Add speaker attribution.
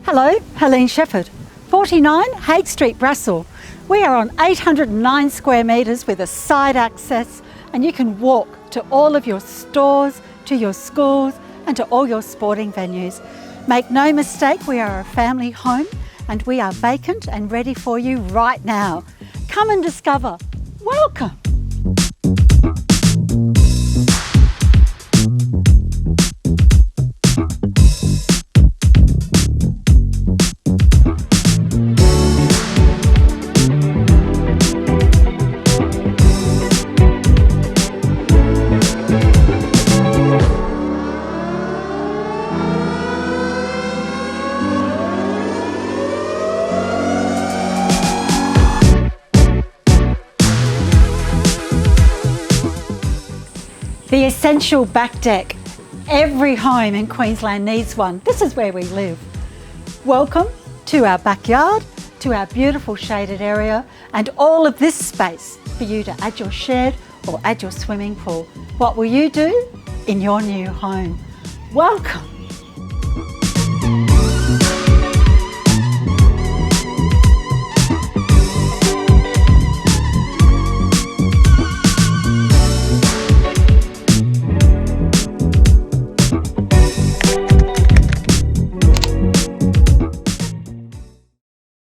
Speaker 1: Hello, Helene Shepherd, 49 Haig Street, Brassall. We are on 809 square metres with a side access, and you can walk to all of your stores, to your schools and to all your sporting venues. Make no mistake, we are a family home and we are vacant and ready for you right now. Come and discover. Welcome. The essential back deck. Every home in Queensland needs one. This is where we live. Welcome to our backyard, to our beautiful shaded area, and all of this space for you to add your shed or add your swimming pool. What will you do in your new home? Welcome.